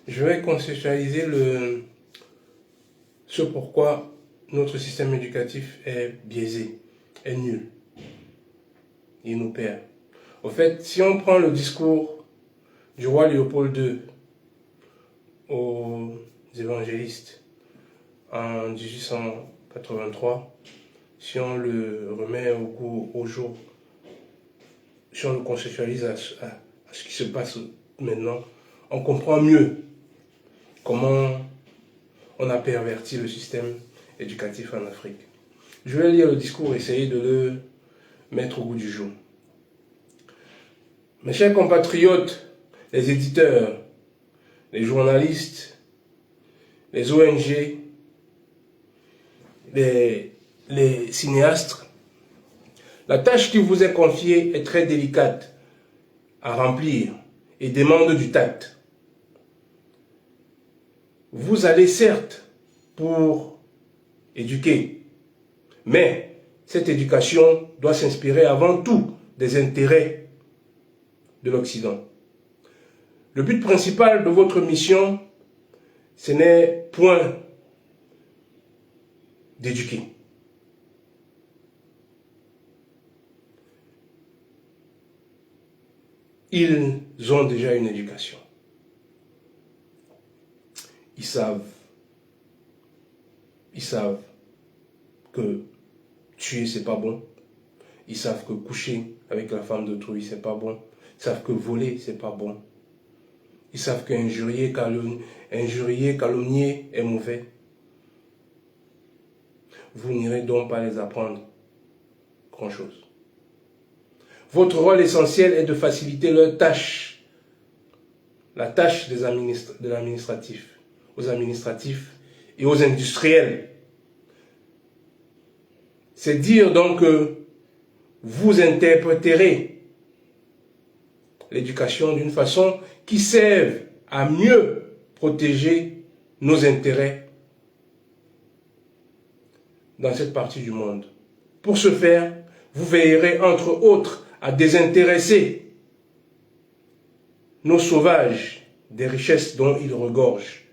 Je vais conceptualiser ce pourquoi notre système éducatif est biaisé, est nul. Il nous perd. Au fait, si on prend le discours du roi Léopold II aux évangélistes en 1883, si on le remet au jour, si on le conceptualise à ce qui se passe maintenant, on comprend mieux comment on a perverti le système éducatif en Afrique. Je vais lire le discours et essayer de le mettre au goût du jour. Mes chers compatriotes, les éditeurs, les journalistes, les ONG, les cinéastes, la tâche qui vous est confiée est très délicate à remplir et demande du tact. Vous allez certes pour éduquer, mais cette éducation doit s'inspirer avant tout des intérêts de l'Occident. Le but principal de votre mission, ce n'est point d'éduquer. Ils ont déjà une éducation. Ils savent que tuer, c'est pas bon. Ils savent que coucher avec la femme d'autrui, c'est pas bon. Ils savent que voler, c'est pas bon. Ils savent qu'injurier, calomnier est mauvais. Vous n'irez donc pas les apprendre grand-chose. Votre rôle essentiel est de faciliter leur tâche, la tâche de l'administratif, aux administratifs et aux industriels. C'est dire donc que vous interpréterez l'éducation d'une façon qui serve à mieux protéger nos intérêts dans cette partie du monde. Pour ce faire, vous veillerez entre autres à désintéresser nos sauvages des richesses dont ils regorgent,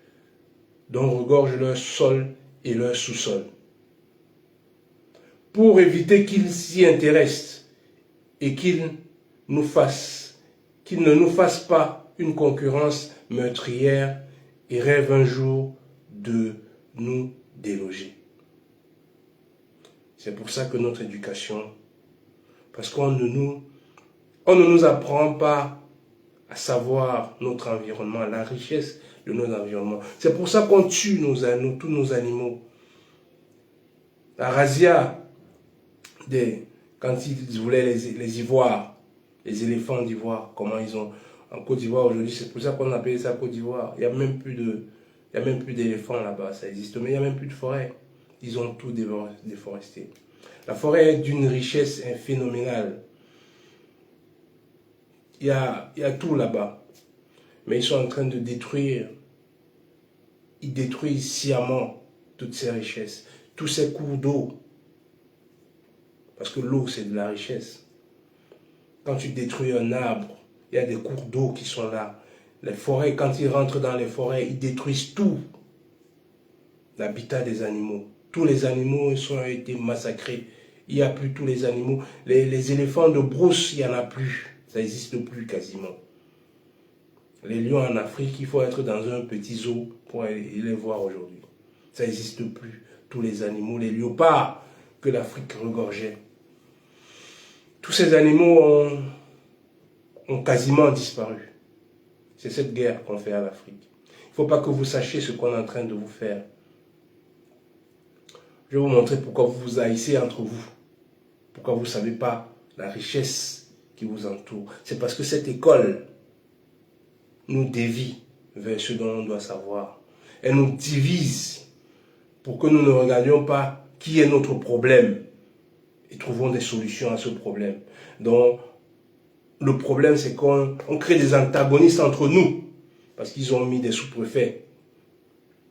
dont regorgent leur sol et leur sous-sol, pour éviter qu'ils s'y intéressent et qu'ils ne nous fassent pas une concurrence meurtrière et rêvent un jour de nous déloger. C'est pour ça que notre éducation, parce qu'on ne nous apprend pas à savoir notre environnement, la richesse de notre environnement. C'est pour ça qu'on tue tous nos animaux. La razzia, quand ils voulaient les ivoires, les éléphants d'ivoire, comment ils ont en Côte d'Ivoire aujourd'hui, c'est pour ça qu'on appelle ça Côte d'Ivoire. Il n'y a même plus d'éléphants là-bas, ça existe, mais il n'y a même plus de forêt. Ils ont tout déforesté. La forêt est d'une richesse phénoménale. Il y a tout là-bas. Mais ils sont en train de détruire. Ils détruisent sciemment toutes ces richesses, tous ces cours d'eau. Parce que l'eau, c'est de la richesse. Quand tu détruis un arbre, il y a des cours d'eau qui sont là. Les forêts, quand ils rentrent dans les forêts, ils détruisent tout. L'habitat des animaux. Tous les animaux ont été massacrés. Il n'y a plus tous les animaux. Les éléphants de brousse, il n'y en a plus. Ça n'existe plus quasiment. Les lions en Afrique, il faut être dans un petit zoo pour les voir aujourd'hui. Ça n'existe plus. Tous les animaux, les léopards que l'Afrique regorgeait. Tous ces animaux ont quasiment disparu. C'est cette guerre qu'on fait à l'Afrique. Il ne faut pas que vous sachiez ce qu'on est en train de vous faire. Je vais vous montrer pourquoi vous vous haïssez entre vous. Pourquoi vous ne savez pas la richesse qui vous entoure. C'est parce que cette école nous dévie vers ce dont on doit savoir. Elle nous divise pour que nous ne regardions pas qui est notre problème et trouvons des solutions à ce problème. Donc, le problème, c'est qu'on crée des antagonistes entre nous parce qu'ils ont mis des sous-préfets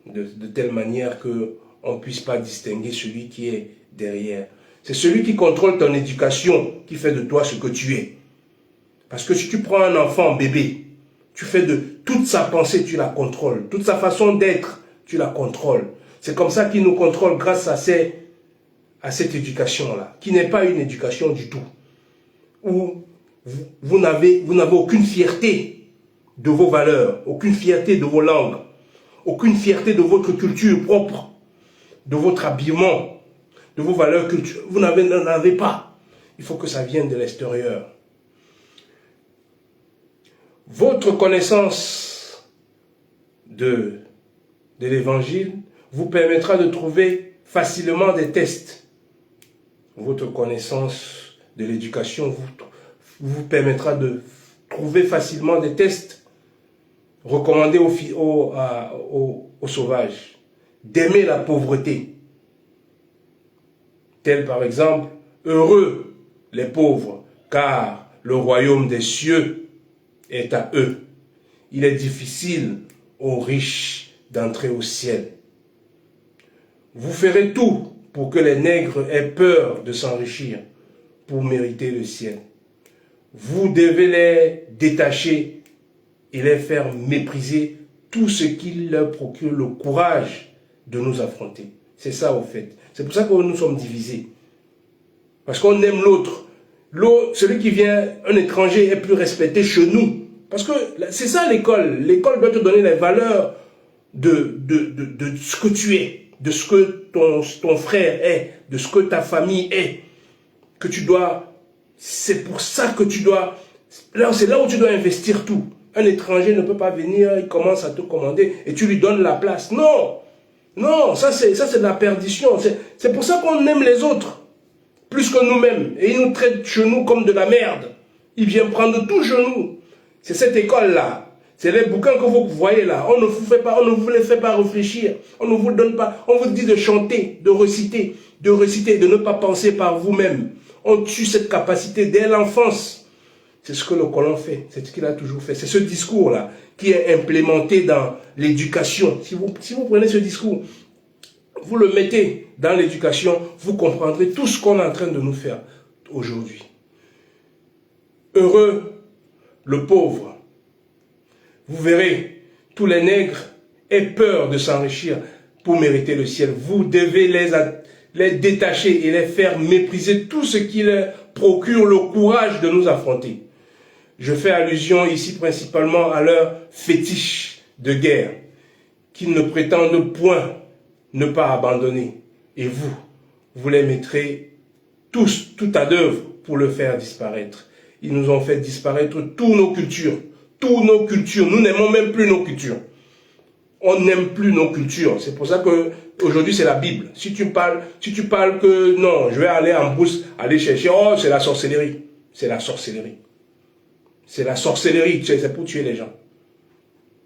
de telle manière qu'on ne puisse pas distinguer celui qui est derrière. C'est celui qui contrôle ton éducation qui fait de toi ce que tu es. Parce que si tu prends un enfant, bébé, tu fais de toute sa pensée, tu la contrôles. Toute sa façon d'être, tu la contrôles. C'est comme ça qu'il nous contrôle grâce à cette éducation-là, qui n'est pas une éducation du tout. Où vous n'avez aucune fierté de vos valeurs, aucune fierté de vos langues, aucune fierté de votre culture propre, de votre habillement, de vos valeurs culturelles. Vous n'en avez pas. Il faut que ça vienne de l'extérieur. Votre connaissance de l'évangile vous permettra de trouver facilement des tests. Votre connaissance de l'éducation vous permettra de trouver facilement des tests recommandés aux sauvages, d'aimer la pauvreté. Tel par exemple, heureux les pauvres, car le royaume des cieux est à eux. Il est difficile aux riches d'entrer au ciel. Vous ferez tout pour que les nègres aient peur de s'enrichir pour mériter le ciel. Vous devez les détacher et les faire mépriser tout ce qui leur procure le courage de nous affronter. C'est ça au fait. C'est pour ça que nous sommes divisés. Parce qu'on aime l'autre. Celui qui vient, un étranger, est plus respecté chez nous. Parce que c'est ça l'école. L'école doit te donner les valeurs de ce que tu es, de ce que ton frère est, de ce que ta famille est. Que tu dois, c'est pour ça que tu dois, c'est là où tu dois investir tout. Un étranger ne peut pas venir, il commence à te commander et tu lui donnes la place. Non, non, ça c'est de la perdition. C'est pour ça qu'on aime les autres, plus que nous-mêmes. Et ils nous traitent chez nous comme de la merde. Ils viennent prendre tout chez nous. C'est cette école-là. C'est les bouquins que vous voyez là. On ne vous les fait pas réfléchir. On ne vous donne pas. On vous dit de chanter, de réciter, de ne pas penser par vous-même. On tue cette capacité dès l'enfance. C'est ce que le colon fait. C'est ce qu'il a toujours fait. C'est ce discours-là qui est implémenté dans l'éducation. Si vous prenez ce discours, vous le mettez dans l'éducation, vous comprendrez tout ce qu'on est en train de nous faire aujourd'hui. Heureux le pauvre. Vous verrez, tous les nègres aient peur de s'enrichir pour mériter le ciel. Vous devez les détacher et les faire mépriser tout ce qui leur procure le courage de nous affronter. Je fais allusion ici principalement à leur fétiche de guerre, qu'ils ne prétendent point ne pas abandonner. Et vous les mettrez tous, tout à l'œuvre pour le faire disparaître. Ils nous ont fait disparaître toutes nos cultures. Toutes nos cultures. Nous n'aimons même plus nos cultures. On n'aime plus nos cultures. C'est pour ça que aujourd'hui c'est la Bible. Si tu parles que non, je vais aller en brousse, aller chercher, oh c'est la sorcellerie. C'est la sorcellerie. C'est la sorcellerie, c'est pour tuer les gens.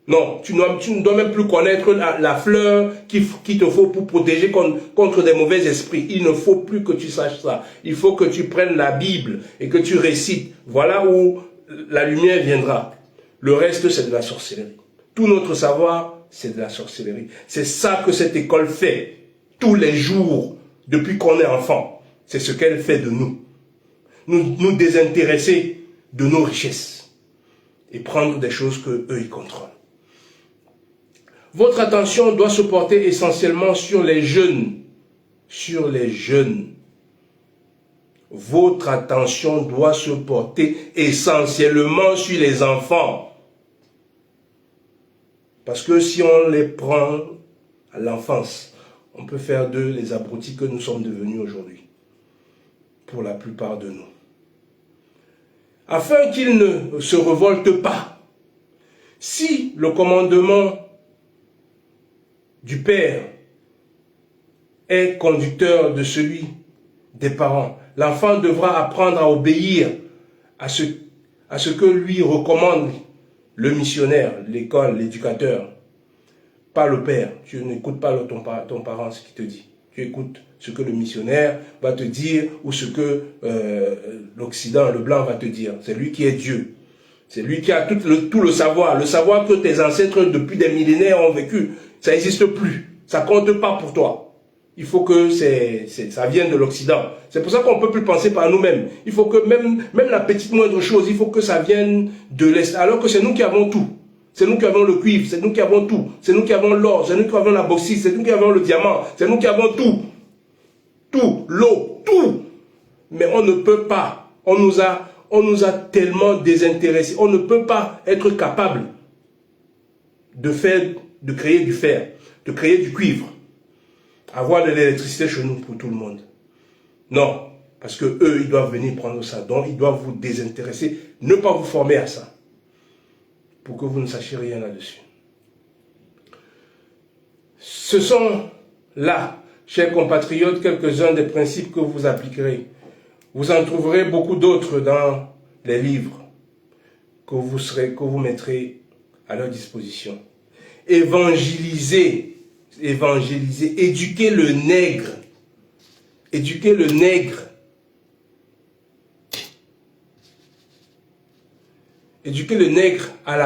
Non, tu ne dois même plus connaître la fleur qu'il te faut pour protéger contre des mauvais esprits. Il ne faut plus que tu saches ça. Il faut que tu prennes la Bible et que tu récites. Voilà où la lumière viendra. Le reste, c'est de la sorcellerie. Tout notre savoir, c'est de la sorcellerie. C'est ça que cette école fait tous les jours depuis qu'on est enfant. C'est ce qu'elle fait de nous. Nous désintéresser de nos richesses et prendre des choses qu'eux, ils contrôlent. Votre attention doit se porter essentiellement sur les jeunes. Sur les jeunes. Votre attention doit se porter essentiellement sur les enfants. Parce que si on les prend à l'enfance, on peut faire d'eux les abrutis que nous sommes devenus aujourd'hui. Pour la plupart de nous. Afin qu'ils ne se révoltent pas. Si le commandement du Père est conducteur de celui des parents, l'enfant devra apprendre à obéir à ce que lui recommande le missionnaire, l'école, l'éducateur. Pas le père. Tu n'écoutes pas ton parent, ce qu'il te dit. Tu écoutes ce que le missionnaire va te dire ou ce que l'Occident, le blanc va te dire. C'est lui qui est Dieu. C'est lui qui a tout le savoir. Le savoir que tes ancêtres depuis des millénaires ont vécu. Ça n'existe plus. Ça ne compte pas pour toi. Il faut que ça vienne de l'Occident. C'est pour ça qu'on ne peut plus penser par nous-mêmes. Il faut que même la petite moindre chose, il faut que ça vienne de l'Est. Alors que c'est nous qui avons tout. C'est nous qui avons le cuivre, c'est nous qui avons tout. C'est nous qui avons l'or, c'est nous qui avons la bauxite, c'est nous qui avons le diamant, c'est nous qui avons tout. Tout, l'eau, tout. Mais on ne peut pas. On nous a tellement désintéressés. On ne peut pas être capable de créer du fer, de créer du cuivre, avoir de l'électricité chez nous pour tout le monde. Non, parce que eux, ils doivent venir prendre ça. Donc, ils doivent vous désintéresser, ne pas vous former à ça, pour que vous ne sachiez rien là-dessus. Ce sont là, chers compatriotes, quelques-uns des principes que vous appliquerez. Vous en trouverez beaucoup d'autres dans les livres que vous mettrez à leur disposition. Évangéliser, éduquer le nègre. Éduquer le nègre. Éduquer le nègre à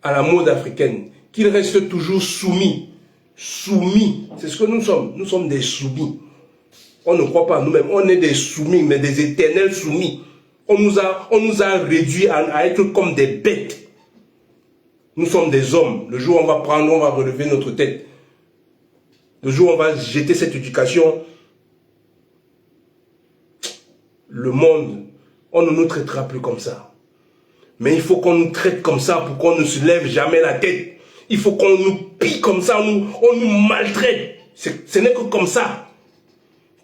la mode africaine. Qu'il reste toujours soumis. Soumis. C'est ce que nous sommes. Nous sommes des soumis. On ne croit pas à nous-mêmes. On est des soumis, mais des éternels soumis. On nous a réduits à être comme des bêtes. Nous sommes des hommes. Le jour où on va prendre, on va relever notre tête. Le jour où on va jeter cette éducation, le monde, on ne nous traitera plus comme ça. Mais il faut qu'on nous traite comme ça pour qu'on ne se lève jamais la tête. Il faut qu'on nous pille comme ça, on nous maltraite. Ce n'est que comme ça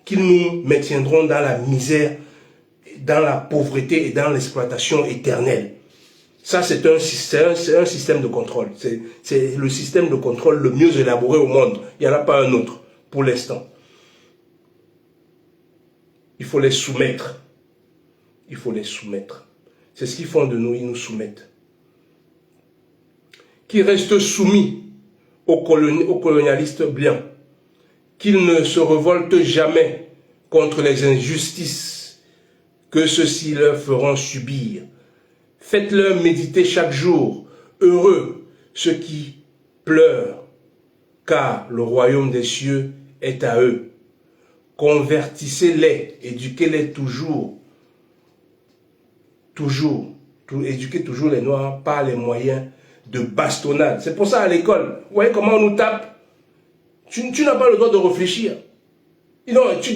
qu'ils nous maintiendront dans la misère, dans la pauvreté et dans l'exploitation éternelle. Ça, c'est un système de contrôle. C'est le système de contrôle le mieux élaboré au monde. Il n'y en a pas un autre pour l'instant. Il faut les soumettre. Il faut les soumettre. C'est ce qu'ils font de nous, ils nous soumettent. Qu'ils restent soumis aux colonialistes blancs. Qu'ils ne se révoltent jamais contre les injustices que ceux-ci leur feront subir. Faites-leur méditer chaque jour, heureux ceux qui pleurent, car le royaume des cieux est à eux. Convertissez-les, éduquez-les toujours, éduquez toujours les Noirs par les moyens de bastonnade. C'est pour ça à l'école, vous voyez comment on nous tape? Tu n'as pas le droit de réfléchir. Non, tu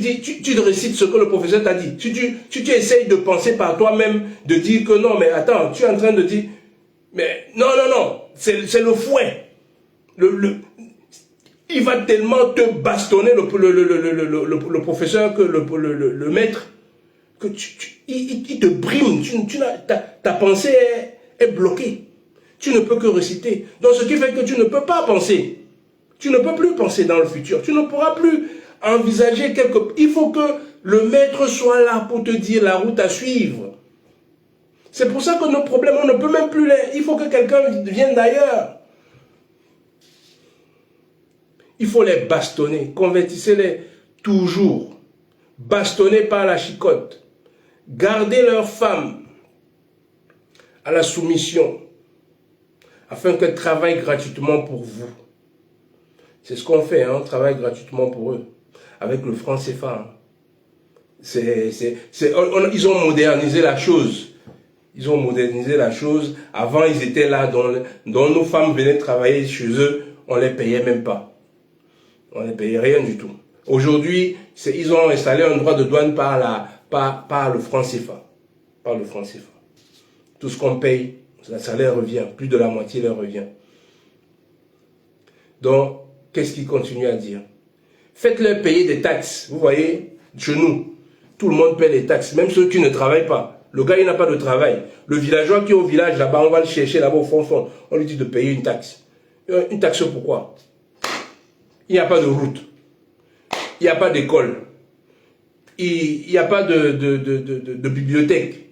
récites ce que le professeur t'a dit. Tu essayes de penser par toi-même, de dire que non, mais attends, tu es en train de dire, mais non, c'est le fouet. Il va tellement te bastonner le professeur, que le maître, que il te brime. Ta pensée est bloquée. Tu ne peux que réciter. Donc ce qui fait que tu ne peux pas penser. Tu ne peux plus penser dans le futur. Tu ne pourras plus envisager Il faut que le maître soit là pour te dire la route à suivre. C'est pour ça que nos problèmes, on ne peut même plus les... Il faut que quelqu'un vienne d'ailleurs. Il faut les bastonner. Convertissez-les toujours. Bastonnez par la chicotte. Gardez leurs femmes à la soumission, afin qu'elles travaillent gratuitement pour vous. C'est ce qu'on fait, hein, on travaille gratuitement pour eux, avec le franc CFA. Ils ont modernisé la chose. Ils ont modernisé la chose. Avant, ils étaient là, dont nos femmes venaient travailler chez eux, on ne les payait même pas. On ne les payait rien du tout. Aujourd'hui, ils ont installé un droit de douane par le franc CFA. Par le franc CFA. Tout ce qu'on paye, ça leur revient. Plus de la moitié leur revient. Donc, qu'est-ce qu'il continue à dire? Faites-leur payer des taxes. Vous voyez, chez nous, tout le monde paie des taxes, même ceux qui ne travaillent pas. Le gars, il n'a pas de travail. Le villageois qui est au village, là-bas, on va le chercher là-bas au fond. On lui dit de payer une taxe. Une taxe pourquoi? Il n'y a pas de route. Il n'y a pas d'école. Il n'y a pas de bibliothèque.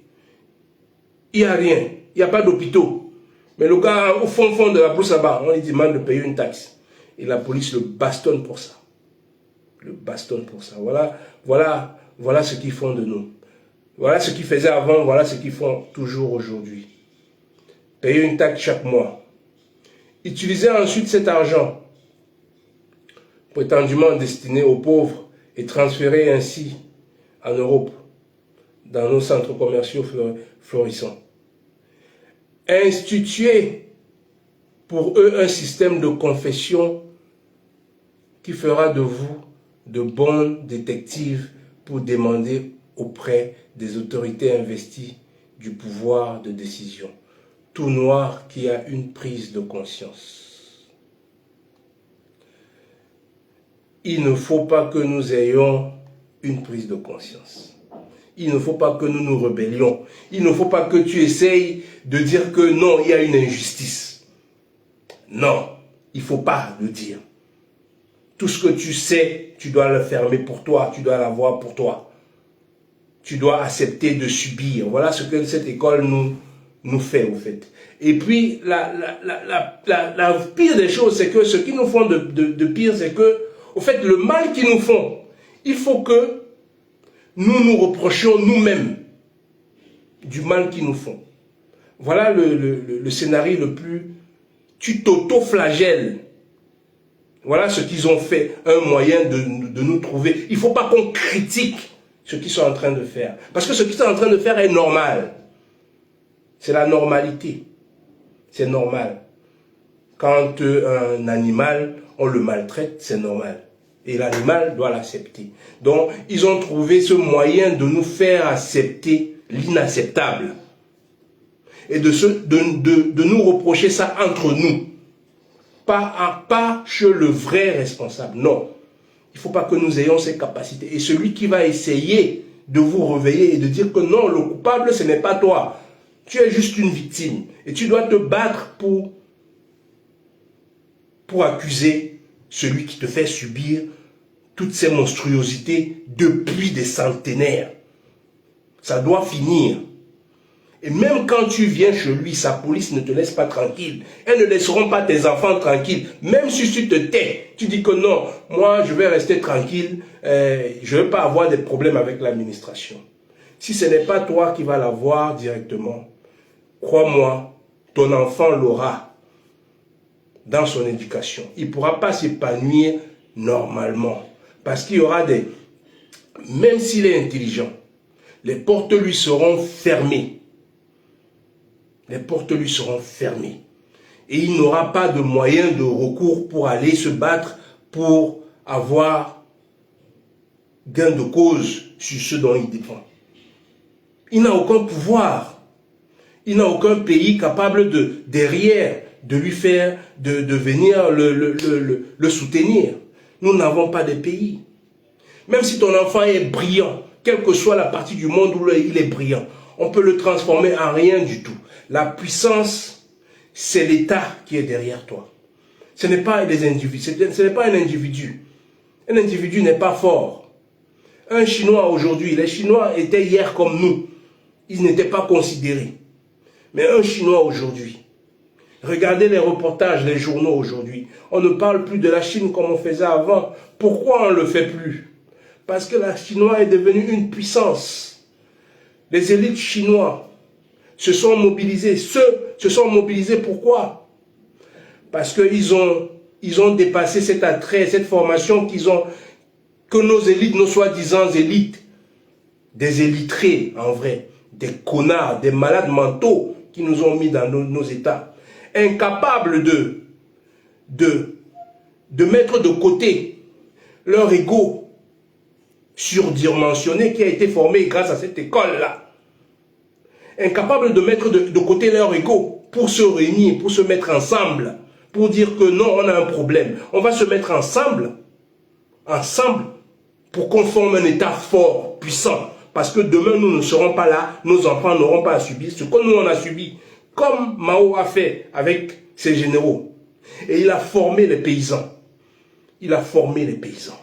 Il n'y a rien. Il n'y a pas d'hôpitaux. Mais le gars, au fond de la brousse là-bas, on lui demande de payer une taxe. Et la police le bastonne pour ça. Le bastonne pour ça. Voilà ce qu'ils font de nous. Voilà ce qu'ils faisaient avant, voilà ce qu'ils font toujours aujourd'hui. Payer une taxe chaque mois. Utilisez ensuite cet argent, prétendument destiné aux pauvres, et transférer ainsi en Europe, dans nos centres commerciaux florissants. Instituez pour eux un système de confession qui fera de vous de bons détectives pour demander auprès des autorités investies du pouvoir de décision. Tout noir qui a une prise de conscience. Il ne faut pas que nous ayons une prise de conscience. Il ne faut pas que nous nous rébellions. Il ne faut pas que tu essayes de dire que non, il y a une injustice. Non, il ne faut pas le dire. Tout ce que tu sais, tu dois le fermer pour toi, tu dois l'avoir pour toi. Tu dois accepter de subir. Voilà ce que cette école nous fait, au fait. Et puis, la pire des choses, c'est que ce qu'ils nous font de pire, c'est que, au fait, le mal qu'ils nous font, il faut que nous nous reprochions nous-mêmes du mal qu'ils nous font. Voilà le scénario le plus... Tu t'auto-flagelles. Voilà ce qu'ils ont fait, un moyen de nous trouver. Il ne faut pas qu'on critique ce qu'ils sont en train de faire. Parce que ce qu'ils sont en train de faire est normal. C'est la normalité. C'est normal. Quand un animal, on le maltraite, c'est normal. Et l'animal doit l'accepter. Donc, ils ont trouvé ce moyen de nous faire accepter l'inacceptable. Et de nous reprocher ça entre nous. Pas chez le vrai responsable. Non. Il ne faut pas que nous ayons ces capacités. Et celui qui va essayer de vous réveiller et de dire que non, le coupable, ce n'est pas toi. Tu es juste une victime. Et tu dois te battre pour accuser celui qui te fait subir toutes ces monstruosités depuis des centenaires. Ça doit finir. Et même quand tu viens chez lui, sa police ne te laisse pas tranquille. Elles ne laisseront pas tes enfants tranquilles. Même si tu te tais, tu dis que non, moi je vais rester tranquille, je ne vais pas avoir des problèmes avec l'administration. Si ce n'est pas toi qui vas l'avoir directement, crois-moi, ton enfant l'aura dans son éducation. Il ne pourra pas s'épanouir normalement. Parce qu'il y aura des... Même s'il est intelligent, les portes lui seront fermées. Les portes lui seront fermées. Et il n'aura pas de moyen de recours pour aller se battre, pour avoir gain de cause sur ce dont il dépend. Il n'a aucun pouvoir. Il n'a aucun pays capable derrière de lui faire, de venir le soutenir. Nous n'avons pas de pays. Même si ton enfant est brillant, quelle que soit la partie du monde où il est brillant, on peut le transformer en rien du tout. La puissance, c'est l'État qui est derrière toi. Ce n'est pas des individus, ce n'est pas un individu. Un individu n'est pas fort. Un Chinois aujourd'hui, les Chinois étaient hier comme nous. Ils n'étaient pas considérés. Mais un Chinois aujourd'hui, regardez les reportages, les journaux aujourd'hui. On ne parle plus de la Chine comme on faisait avant. Pourquoi on ne le fait plus? Parce que la Chinois est devenue une puissance. Les élites chinois se sont mobilisés. Se sont mobilisés pourquoi? Parce qu'ils ont dépassé cet attrait, cette formation qu'ils ont, que nos élites, nos soi-disant élites, des élitrés en vrai, des connards, des malades mentaux qui nous ont mis dans nos états, incapables de mettre de côté leur ego surdimensionné qui a été formé grâce à cette école-là. Incapables de mettre de côté leur ego pour se réunir, pour se mettre ensemble, pour dire que non, on a un problème. On va se mettre ensemble pour qu'on forme un État fort, puissant. Parce que demain, nous ne serons pas là, nos enfants n'auront pas à subir ce que nous, on a subi. Comme Mao a fait avec ses généraux. Et il a formé les paysans. Il a formé les paysans.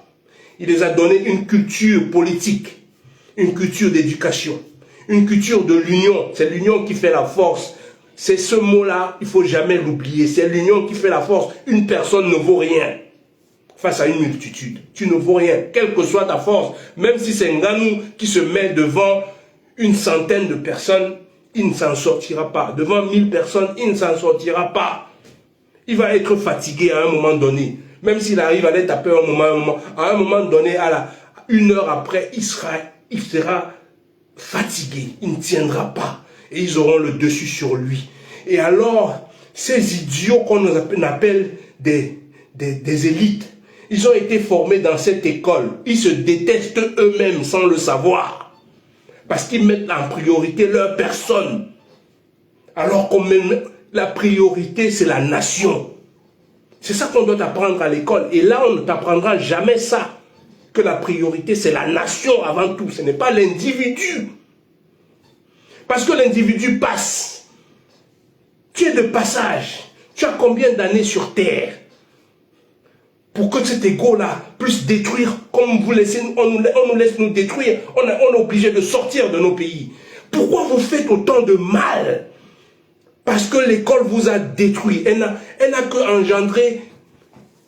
Il les a donné une culture politique, une culture d'éducation, une culture de l'union. C'est l'union qui fait la force. C'est ce mot-là, il ne faut jamais l'oublier. C'est l'union qui fait la force. Une personne ne vaut rien face à une multitude. Tu ne vaux rien, quelle que soit ta force. Même si c'est Nganou qui se met devant une centaine de personnes, il ne s'en sortira pas. Devant 1000 personnes, il ne s'en sortira pas. Il va être fatigué à un moment donné. Même s'il arrive à les taper à un moment donné, une heure après, il sera fatigué. Il ne tiendra pas. Et ils auront le dessus sur lui. Et alors, Ces idiots qu'on appelle des élites, ils ont été formés dans cette école. Ils se détestent eux-mêmes sans le savoir. Parce qu'ils mettent en priorité leur personne. Alors que même la priorité, c'est la nation. C'est ça qu'on doit apprendre à l'école. Et là, on ne t'apprendra jamais ça. Que la priorité, c'est la nation avant tout. Ce n'est pas l'individu. Parce que l'individu passe. Tu es de passage. Tu as combien d'années sur terre? Pour que cet ego-là puisse détruire, comme vous laissez, on nous laisse nous détruire, on est obligé de sortir de nos pays. Pourquoi vous faites autant de mal? Parce que l'école vous a détruit. Elle n'a que engendré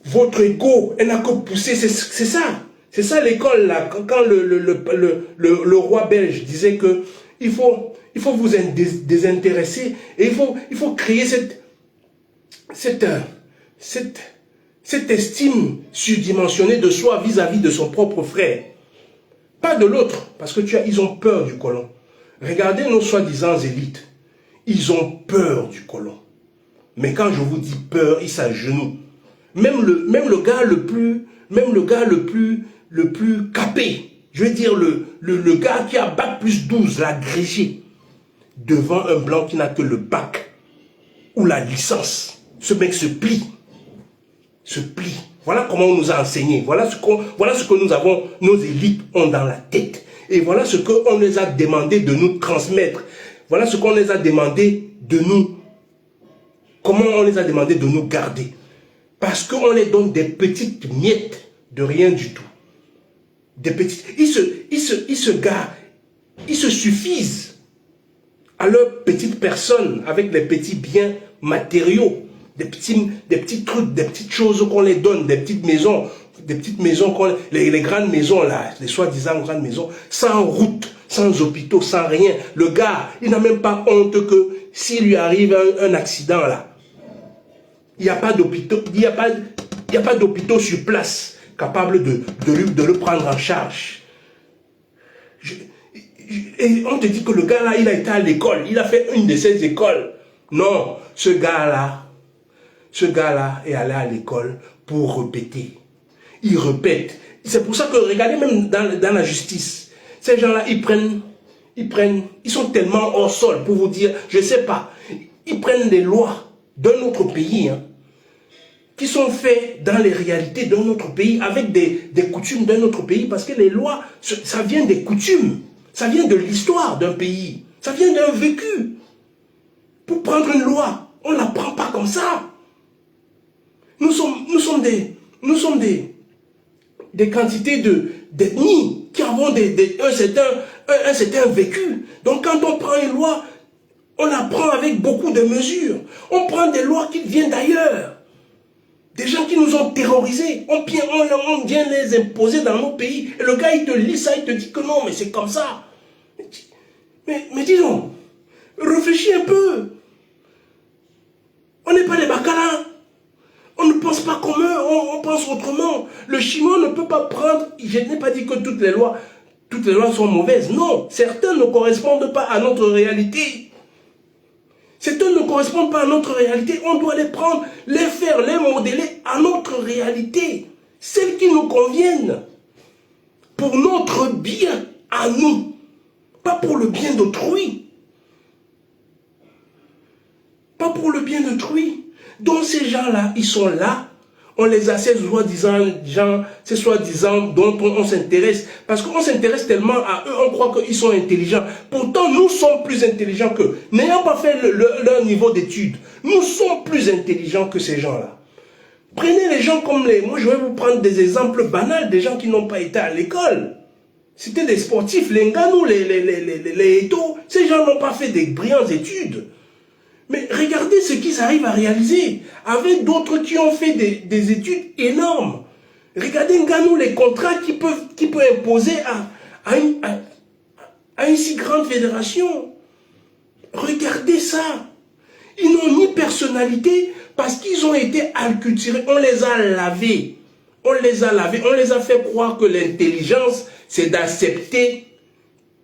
votre ego. Elle n'a que poussé. C'est ça. C'est ça l'école là. Quand le roi belge disait que il faut vous désintéresser et il faut créer cette estime surdimensionnée de soi vis-à-vis de son propre frère. Pas de l'autre, parce que ils ont peur du colon. Regardez nos soi-disant élites. Ils ont peur du colon. Mais quand je vous dis peur, ils s'agenouillent. Même le gars le plus capé, je veux dire le gars qui a bac plus 12, l'agrégé, devant un blanc qui n'a que le bac ou la licence, ce mec se plie. Se plie. Voilà comment on nous a enseigné. Voilà ce que nous avons, nos élites ont dans la tête. Et voilà ce qu'on les a demandé de nous transmettre. Voilà ce qu'on les a demandé de nous. Comment on les a demandé de nous garder. Parce qu'on les donne des petites miettes de rien du tout. Des petites. Ils se suffisent à leur petite personne avec les petits biens matériaux. Des petits trucs, des petites choses qu'on les donne, des petites maisons, les grandes maisons là, les soi-disant grandes maisons, sans route, sans hôpitaux, sans rien. Le gars, il n'a même pas honte que s'il lui arrive un accident là, il n'y a pas d'hôpitaux, il n'y a pas d'hôpitaux sur place capables de le prendre en charge. Et on te dit que le gars là, il a été à l'école, il a fait une de ces écoles. Non, ce gars-là est allé à l'école pour répéter. Il répète. C'est pour ça que, regardez même dans la justice, ces gens-là, ils sont tellement hors sol pour vous dire, je ne sais pas, ils prennent des lois d'un autre pays, hein, qui sont faites dans les réalités d'un autre pays, avec des coutumes d'un autre pays, parce que les lois, ça vient des coutumes, ça vient de l'histoire d'un pays, ça vient d'un vécu. Pour prendre une loi, on ne la prend pas comme ça. Nous sommes des quantités d'ethnies qui avons un certain vécu. Donc quand on prend une loi, on la prend avec beaucoup de mesures. On prend des lois qui viennent d'ailleurs. Des gens qui nous ont terrorisés. On vient les imposer dans nos pays. Et le gars, il te lit ça, il te dit que non, mais c'est comme ça. Mais dis donc, réfléchis un peu. On n'est pas des bacalans. On ne pense pas comme eux, on pense autrement. Le chinois ne peut pas prendre... Je n'ai pas dit que toutes les lois sont mauvaises. Non, certaines ne correspondent pas à notre réalité. Certaines ne correspondent pas à notre réalité. On doit les prendre, les faire, les modeler à notre réalité. Celles qui nous conviennent. Pour notre bien à nous. Pas pour le bien d'autrui. Pas pour le bien d'autrui. Donc ces gens-là, ils sont là, on les a, ces soi-disant gens, ces soi-disant dont on s'intéresse, parce qu'on s'intéresse tellement à eux, on croit qu'ils sont intelligents. Pourtant, nous sommes plus intelligents qu'eux. N'ayant pas fait leur niveau d'études, nous sommes plus intelligents que ces gens-là. Prenez les gens comme moi je vais vous prendre des exemples banals, des gens qui n'ont pas été à l'école. C'était des sportifs, les Nganou, les Eto, ces gens n'ont pas fait des brillantes études. Mais regardez ce qu'ils arrivent à réaliser avec d'autres qui ont fait des études énormes. Regardez Nganou, les contrats qu'il peut imposer à une si grande fédération. Regardez ça. Ils n'ont ni personnalité parce qu'ils ont été acculturés. On les a lavés. On les a fait croire que l'intelligence, c'est d'accepter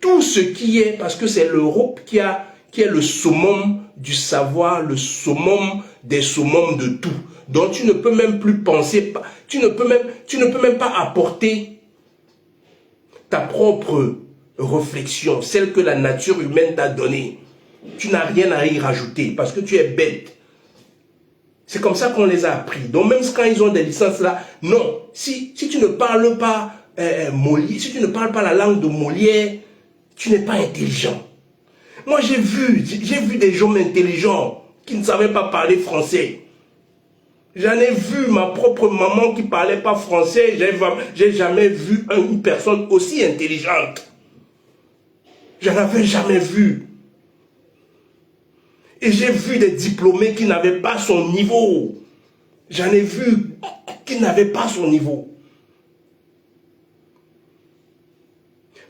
tout ce qui est, parce que c'est l'Europe qui est le summum du savoir, le summum des summums de tout, dont tu ne peux même plus penser, tu ne peux même pas apporter ta propre réflexion, celle que la nature humaine t'a donnée. Tu n'as rien à y rajouter parce que tu es bête. C'est comme ça qu'on les a appris. Donc même quand ils ont des licences là, non. Si tu ne parles pas Molière, si tu ne parles pas la langue de Molière, tu n'es pas intelligent. Moi j'ai vu des gens intelligents qui ne savaient pas parler français. J'en ai vu ma propre maman qui ne parlait pas français. J'ai jamais vu une personne aussi intelligente. J'en avais jamais vu. Et j'ai vu des diplômés qui n'avaient pas son niveau. J'en ai vu qui n'avaient pas son niveau.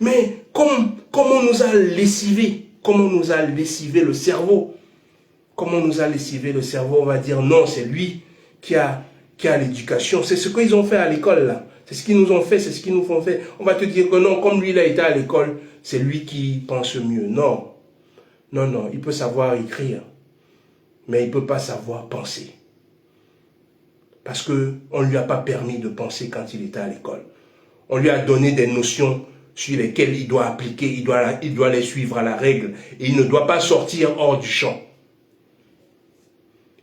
Mais comme on nous a lessivé, comme on nous a lessivé le cerveau, comme on nous a lessivé le cerveau, on va dire non, c'est lui qui a l'éducation. C'est ce qu'ils ont fait à l'école là. C'est ce qu'ils nous ont fait, c'est ce qu'ils nous font faire. On va te dire que non, comme lui il a été à l'école, c'est lui qui pense mieux. Non. Non, non, il peut savoir écrire, mais il ne peut pas savoir penser. Parce qu'on ne lui a pas permis de penser quand il était à l'école. On lui a donné des notions sur lesquelles il doit appliquer, il doit les suivre à la règle. Et il ne doit pas sortir hors du champ.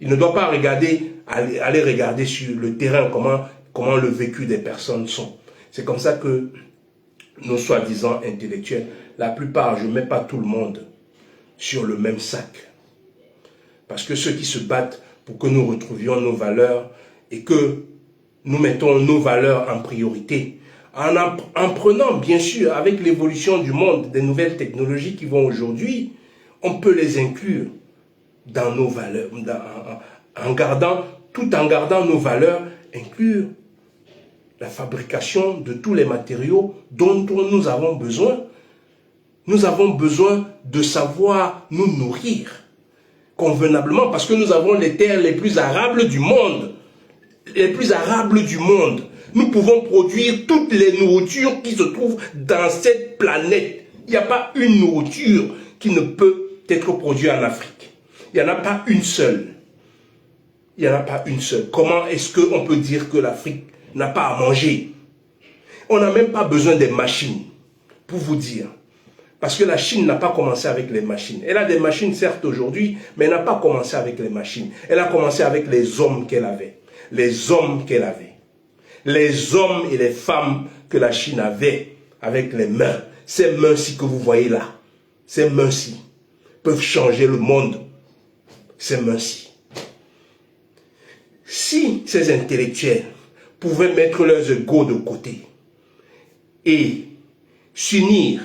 Il ne doit pas aller regarder sur le terrain comment le vécu des personnes sont. C'est comme ça que nos soi-disant intellectuels, la plupart, je ne mets pas tout le monde sur le même sac. Parce que ceux qui se battent pour que nous retrouvions nos valeurs et que nous mettons nos valeurs en priorité, en prenant bien sûr avec l'évolution du monde, des nouvelles technologies qui vont aujourd'hui, on peut les inclure dans nos valeurs, tout en gardant nos valeurs, inclure la fabrication de tous les matériaux dont nous avons besoin. Nous avons besoin de savoir nous nourrir convenablement parce que nous avons les terres les plus arables du monde. Les plus arables du monde. Nous pouvons produire toutes les nourritures qui se trouvent dans cette planète. Il n'y a pas une nourriture qui ne peut être produite en Afrique. Il n'y en a pas une seule. Il n'y en a pas une seule. Comment est-ce qu'on peut dire que l'Afrique n'a pas à manger? On n'a même pas besoin des machines, pour vous dire. Parce que la Chine n'a pas commencé avec les machines. Elle a des machines certes aujourd'hui, mais elle n'a pas commencé avec les machines. Elle a commencé avec les hommes qu'elle avait. Les hommes qu'elle avait. Les hommes et les femmes que la Chine avait avec les mains. Ces mains-ci que vous voyez là, ces mains-ci peuvent changer le monde. Ces mains-ci. Si ces intellectuels pouvaient mettre leurs égos de côté et s'unir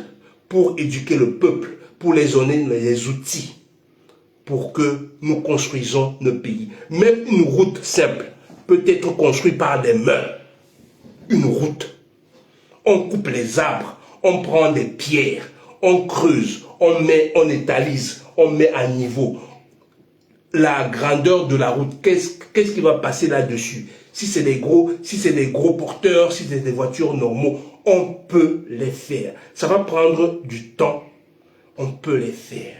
pour éduquer le peuple, pour les donner les outils pour que nous construisons nos pays. Même une route simple peut être construite par des mains. Une route. On coupe les arbres, on prend des pierres, on creuse, on étalise, on met à niveau. La grandeur de la route, qu'est-ce qui va passer là-dessus? Si c'est des gros porteurs, si c'est des voitures normaux, on peut les faire. Ça va prendre du temps. On peut les faire.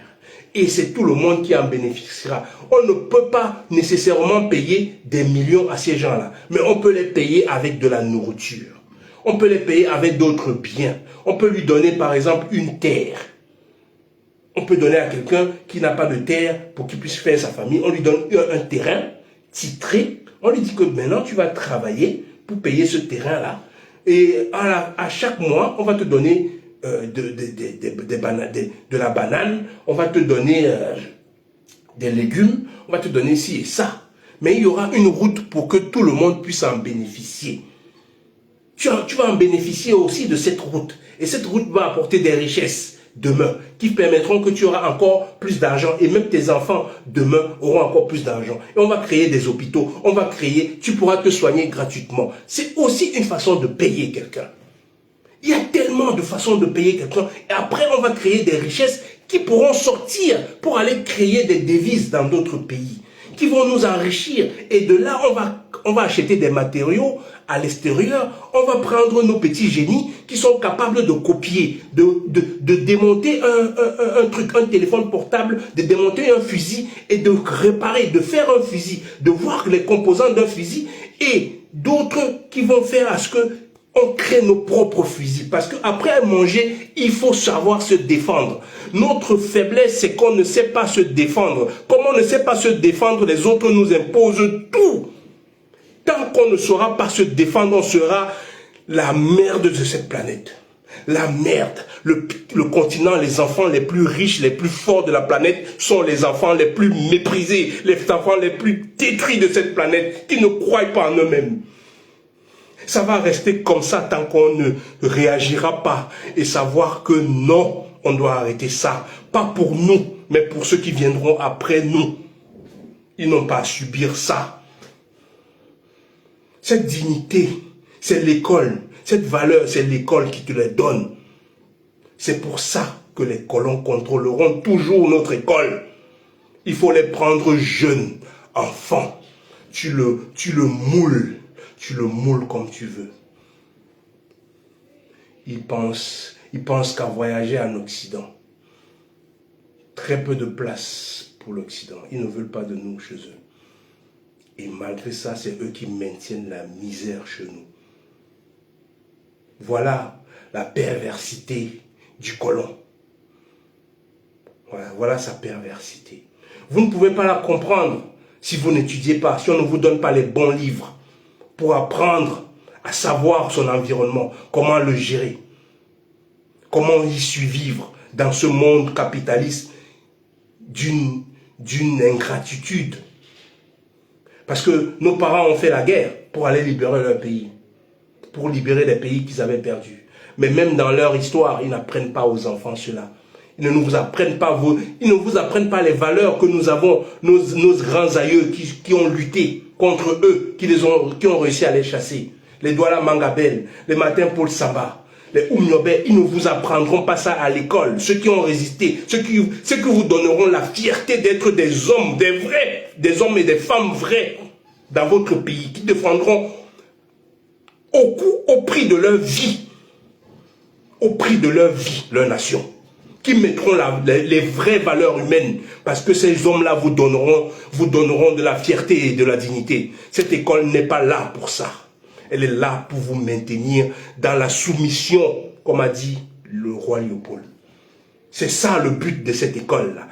Et c'est tout le monde qui en bénéficiera. On ne peut pas nécessairement payer des millions à ces gens-là. Mais on peut les payer avec de la nourriture. On peut les payer avec d'autres biens. On peut lui donner par exemple une terre. On peut donner à quelqu'un qui n'a pas de terre pour qu'il puisse faire sa famille. On lui donne un terrain titré. On lui dit que maintenant tu vas travailler pour payer ce terrain-là. Et à chaque mois, on va te donner de la banane, on va te donner des légumes, on va te donner ci et ça. Mais il y aura une route pour que tout le monde puisse en bénéficier. Tu vas en bénéficier aussi de cette route. Et cette route va apporter des richesses demain qui permettront que tu auras encore plus d'argent et même tes enfants demain auront encore plus d'argent. Et on va créer des hôpitaux, tu pourras te soigner gratuitement. C'est aussi une façon de payer quelqu'un. Il y a tellement de façons de payer quelqu'un. Et après, on va créer des richesses qui pourront sortir pour aller créer des devises dans d'autres pays, qui vont nous enrichir. Et de là, on va acheter des matériaux à l'extérieur, on va prendre nos petits génies qui sont capables de copier, de démonter un truc, un téléphone portable, de démonter un fusil et de réparer, de faire un fusil, de voir les composants d'un fusil, et d'autres qui vont faire à ce que on crée nos propres fusils. Parce qu'après manger, il faut savoir se défendre. Notre faiblesse, c'est qu'on ne sait pas se défendre. Comme on ne sait pas se défendre, les autres nous imposent tout. Tant qu'on ne saura pas se défendre, on sera la merde de cette planète. La merde. Le continent, les enfants les plus riches, les plus forts de la planète sont les enfants les plus méprisés, les enfants les plus détruits de cette planète, qui ne croient pas en eux-mêmes. Ça va rester comme ça tant qu'on ne réagira pas et savoir que non, on doit arrêter ça. Pas pour nous, mais pour ceux qui viendront après nous. Ils n'ont pas à subir ça. Cette dignité, c'est l'école. Cette valeur, c'est l'école qui te les donne. C'est pour ça que les colons contrôleront toujours notre école. Il faut les prendre jeunes, enfants. Tu le moules. Tu le moules comme tu veux. Ils pensent qu'à voyager en Occident. Très peu de place pour l'Occident. Ils ne veulent pas de nous chez eux. Et malgré ça, c'est eux qui maintiennent la misère chez nous. Voilà la perversité du colon. Voilà sa perversité. Vous ne pouvez pas la comprendre si vous n'étudiez pas, si on ne vous donne pas les bons livres pour apprendre à savoir son environnement, comment le gérer, comment y survivre dans ce monde capitaliste d'une ingratitude. Parce que nos parents ont fait la guerre pour aller libérer leur pays, pour libérer les pays qu'ils avaient perdus. Mais même dans leur histoire, ils n'apprennent pas aux enfants cela. Ils ne vous apprennent pas les valeurs que nous avons, nos grands aïeux qui ont lutté contre eux, qui ont réussi à les chasser. Les Douala Mangabel, les Martin Paul Samba, les Oumniobe, ils ne vous apprendront pas ça à l'école. Ceux qui ont résisté, ceux qui vous donneront la fierté d'être des hommes, des vrais, des hommes et des femmes vrais dans votre pays, qui défendront au prix de leur vie, leur nation, qui mettront les vraies valeurs humaines, parce que ces hommes-là vous donneront de la fierté et de la dignité. Cette école n'est pas là pour ça. Elle est là pour vous maintenir dans la soumission, comme a dit le roi Léopold. C'est ça le but de cette école-là.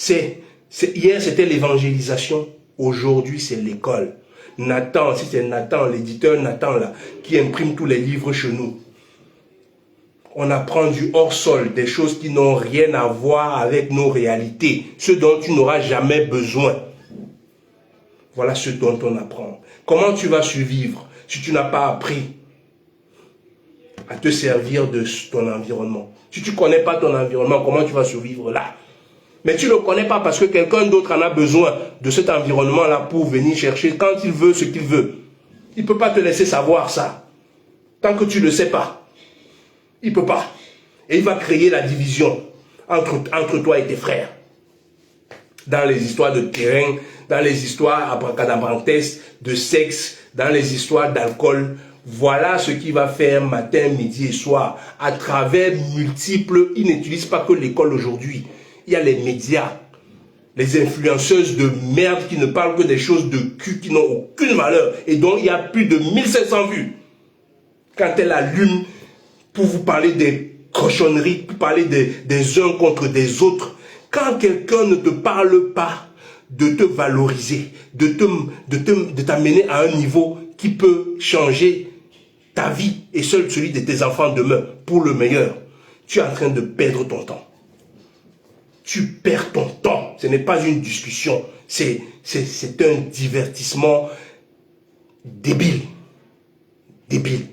Hier, c'était l'évangélisation. Aujourd'hui, c'est l'école. Nathan, si c'est Nathan, l'éditeur Nathan, là, qui imprime tous les livres chez nous. On apprend du hors-sol, des choses qui n'ont rien à voir avec nos réalités, ce dont tu n'auras jamais besoin. Voilà ce dont on apprend. Comment tu vas survivre si tu n'as pas appris à te servir de ton environnement? Si tu ne connais pas ton environnement, comment tu vas survivre là? Mais tu ne le connais pas parce que quelqu'un d'autre en a besoin de cet environnement-là pour venir chercher quand il veut ce qu'il veut. Il ne peut pas te laisser savoir ça. Tant que tu ne le sais pas. Il ne peut pas. Et il va créer la division entre toi et tes frères. Dans les histoires de terrain, dans les histoires abracadabrantesques, de sexe, dans les histoires d'alcool. Voilà ce qu'il va faire matin, midi et soir. À travers multiples, il n'utilise pas que l'école aujourd'hui. Il y a les médias, les influenceuses de merde qui ne parlent que des choses de cul qui n'ont aucune valeur et dont il y a plus de 1500 vues. Quand elle allume pour vous parler des cochonneries, pour parler des uns contre des autres, quand quelqu'un ne te parle pas de te valoriser, de t'amener à un niveau qui peut changer ta vie et seul celui de tes enfants demain pour le meilleur, tu es en train de perdre ton temps. Tu perds ton temps. Ce n'est pas une discussion. C'est un divertissement débile. Débile.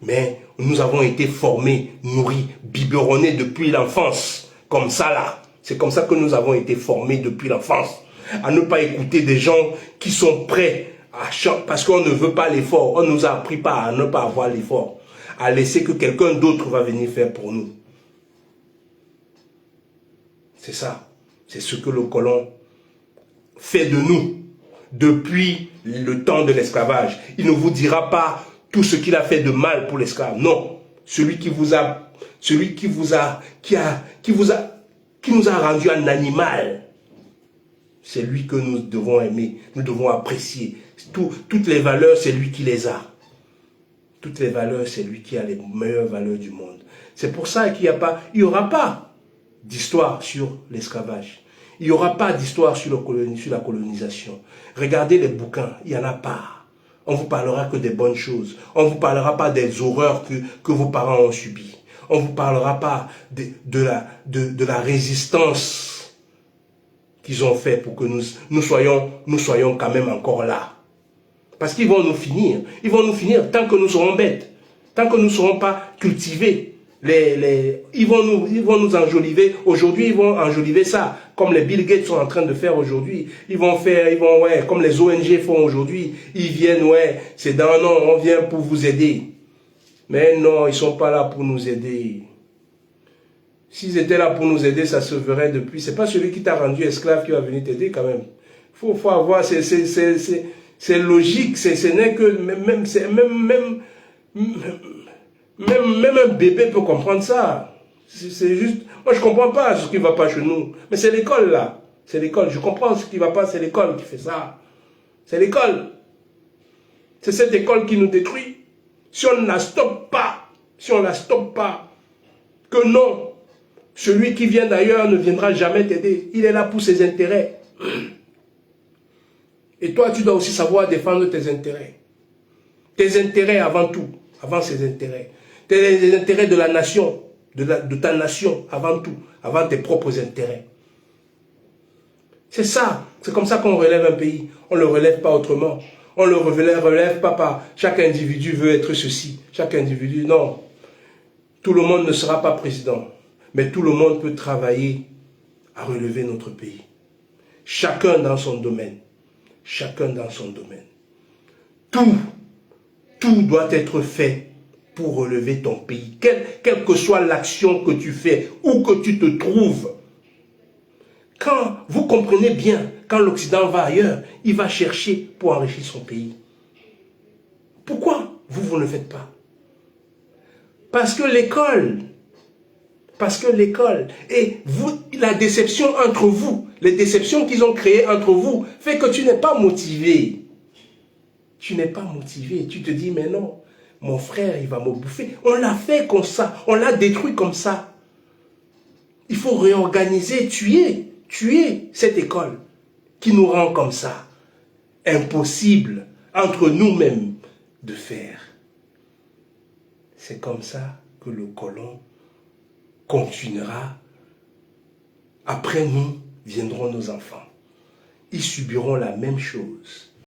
Mais nous avons été formés, nourris, biberonnés depuis l'enfance. Comme ça là. C'est comme ça que nous avons été formés depuis l'enfance. À ne pas écouter des gens qui sont prêts à chanter. Parce qu'on ne veut pas l'effort. On ne nous a appris pas à ne pas avoir l'effort. À laisser que quelqu'un d'autre va venir faire pour nous. C'est ça. C'est ce que le colon fait de nous. depuis le temps de l'esclavage. Il ne vous dira pas tout ce qu'il a fait de mal pour l'esclave. Non. Qui nous a rendu un animal. C'est lui que nous devons aimer, nous devons apprécier. Toutes les valeurs, c'est lui qui les a. Toutes les valeurs, c'est lui qui a les meilleures valeurs du monde. C'est pour ça qu'il n'y aura pas d'histoire sur l'esclavage. Il n'y aura pas d'histoire sur la colonisation. Regardez les bouquins, il n'y en a pas. On ne vous parlera que des bonnes choses. On ne vous parlera pas des horreurs que vos parents ont subies. On ne vous parlera pas de la résistance qu'ils ont fait pour que nous soyons quand même encore là. Parce qu'ils vont nous finir. Ils vont nous finir tant que nous serons bêtes. Tant que nous ne serons pas cultivés. Ils vont nous enjoliver. Aujourd'hui, ils vont enjoliver ça. Comme les Bill Gates sont en train de faire aujourd'hui. Comme les ONG font aujourd'hui. Ils viennent, c'est dans un an, on vient pour vous aider. Mais non, ils ne sont pas là pour nous aider. S'ils étaient là pour nous aider, ça se verrait depuis. Ce n'est pas celui qui t'a rendu esclave qui va venir t'aider quand même. Faut avoir, c'est logique, ce n'est que même un bébé peut comprendre ça. C'est juste, moi je ne comprends pas ce qui ne va pas chez nous. Mais c'est l'école là. C'est l'école. Je comprends ce qui ne va pas, c'est l'école qui fait ça. C'est l'école. C'est cette école qui nous détruit. Si on ne la stoppe pas, que non, celui qui vient d'ailleurs ne viendra jamais t'aider. Il est là pour ses intérêts. Et toi, tu dois aussi savoir défendre tes intérêts. Tes intérêts avant tout, avant ses intérêts. Les intérêts de la nation, de ta nation avant tout, avant tes propres intérêts. C'est ça, c'est comme ça qu'on relève un pays. On ne le relève pas autrement. On ne le relève pas par chaque individu veut être ceci, chaque individu, non. Tout le monde ne sera pas président, mais tout le monde peut travailler à relever notre pays. Chacun dans son domaine. Chacun dans son domaine. Tout doit être fait pour relever ton pays. Quelle que soit l'action que tu fais, où que tu te trouves. Quand vous comprenez bien, quand l'Occident va ailleurs, il va chercher pour enrichir son pays. Pourquoi vous ne le faites pas? Parce que l'école, et la déception entre vous, les déceptions qu'ils ont créées entre vous, fait que tu n'es pas motivé. Tu n'es pas motivé, tu te dis, mais non, mon frère, il va me bouffer. On l'a fait comme ça, on l'a détruit comme ça. Il faut réorganiser, tuer cette école qui nous rend comme ça. Impossible entre nous-mêmes de faire. C'est comme ça que le colon continuera. Après nous, viendront nos enfants. Ils subiront la même chose.